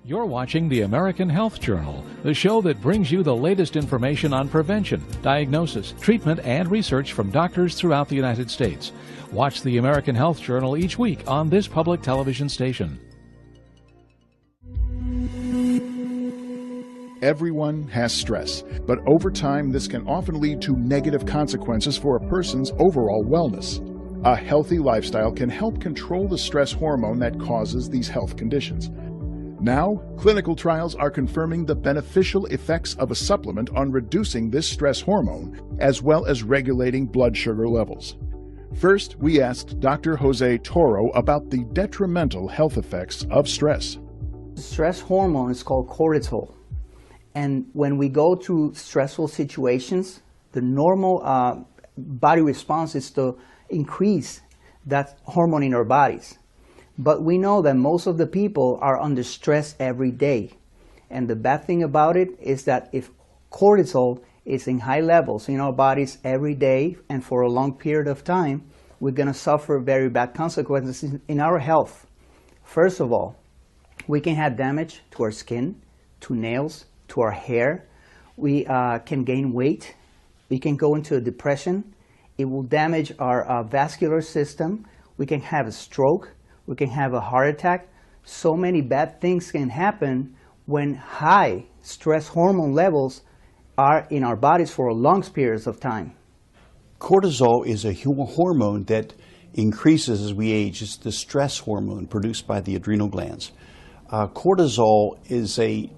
You're watching the American Health Journal, the show that brings you the latest information on prevention, diagnosis, treatment, and research from doctors throughout the United States. Watch the American Health Journal each week on this public television station. Everyone has stress, but over time this can often lead to negative consequences for a person's overall wellness. A healthy lifestyle can help control the stress hormone that causes these health conditions. Now, clinical trials are confirming the beneficial effects of a supplement on reducing this stress hormone, as well as regulating blood sugar levels. First, we asked Dr. Jose Toro about the detrimental health effects of stress. The stress hormone is called cortisol. And when we go through stressful situations, the normal body response is to increase that hormone in our bodies. But we know that most of the people are under stress every day. And the bad thing about it is that if cortisol is in high levels in our bodies every day and for a long period of time, we're going to suffer very bad consequences in our health. First of all, we can have damage to our skin, to nails, to our hair. We can gain weight. We can go into a depression. It will damage our vascular system. We can have a stroke. We can have a heart attack. So many bad things can happen when high stress hormone levels are in our bodies for long periods of time. Cortisol is a hormone that increases as we age. It's the stress hormone produced by the adrenal glands. Cortisol is a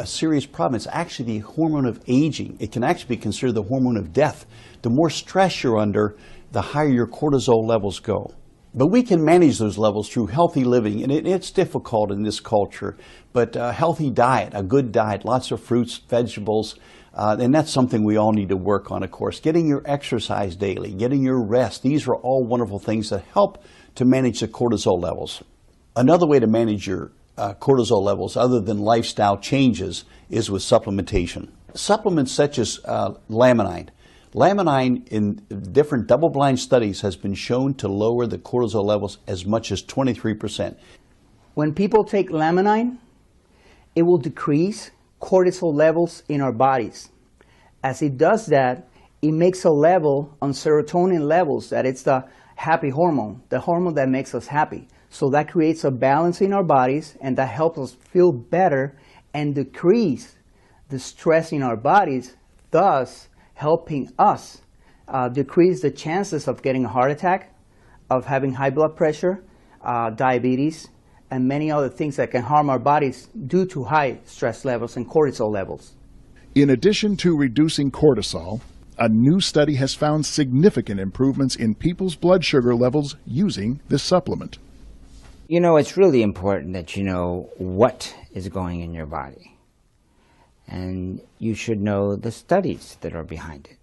serious problem. It's actually the hormone of aging. It can actually be considered the hormone of death. The more stress you're under, the higher your cortisol levels go. But we can manage those levels through healthy living, and it's difficult in this culture. But a healthy diet, a good diet, lots of fruits, vegetables, and that's something we all need to work on, of course. Getting your exercise daily, getting your rest, these are all wonderful things that help to manage the cortisol levels. Another way to manage your cortisol levels, other than lifestyle changes, is with supplementation. Supplements such as Laminine. Laminine in different double-blind studies has been shown to lower the cortisol levels as much as 23%. When people take Laminine, it will decrease cortisol levels in our bodies. As it does that, it makes a level on serotonin levels, that it's the happy hormone, the hormone that makes us happy. So that creates a balance in our bodies, and that helps us feel better and decrease the stress in our bodies, thus helping us decrease the chances of getting a heart attack, of having high blood pressure, diabetes, and many other things that can harm our bodies due to high stress levels and cortisol levels. In addition to reducing cortisol, a new study has found significant improvements in people's blood sugar levels using this supplement. You know, it's really important that you know what is going in your body. And you should know the studies that are behind it.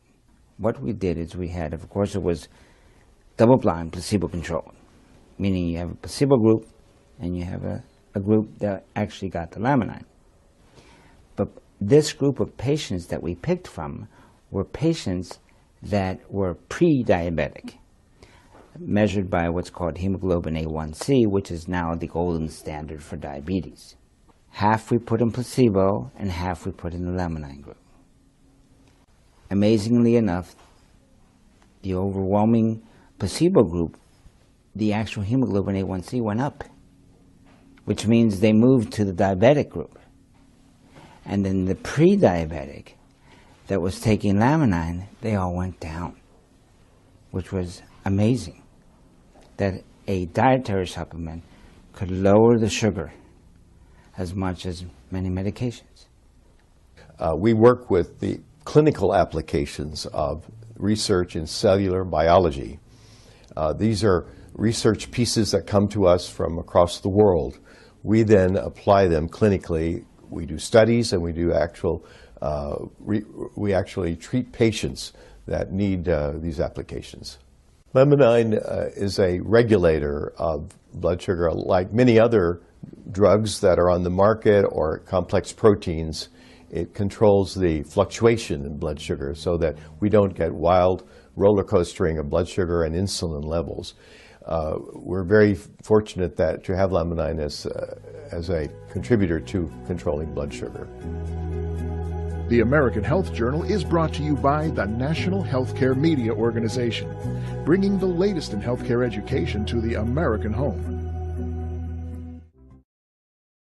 What we did is we had, of course, it was double-blind, placebo-controlled, meaning you have a placebo group and you have a group that actually got the Laminine. But this group of patients that we picked from were patients that were pre-diabetic, measured by what's called hemoglobin A1C, which is now the golden standard for diabetes. Half we put in placebo and half we put in the Laminine group. Amazingly enough, the overwhelming placebo group, the actual hemoglobin A1C went up, which means they moved to the diabetic group. And then the pre-diabetic that was taking Laminine, they all went down, which was amazing, that a dietary supplement could lower the sugar as much as many medications. We work with the clinical applications of research in cellular biology. These are research pieces that come to us from across the world. We then apply them clinically. We do studies and we do we actually treat patients that need these applications. Laminine is a regulator of blood sugar, like many other drugs that are on the market or complex proteins. It controls the fluctuation in blood sugar so that we don't get wild roller coastering of blood sugar and insulin levels. we're very fortunate that to have Laminine as a contributor to controlling blood sugar. The American Health Journal is brought to you by the National Healthcare Media Organization, bringing the latest in healthcare education to the American home.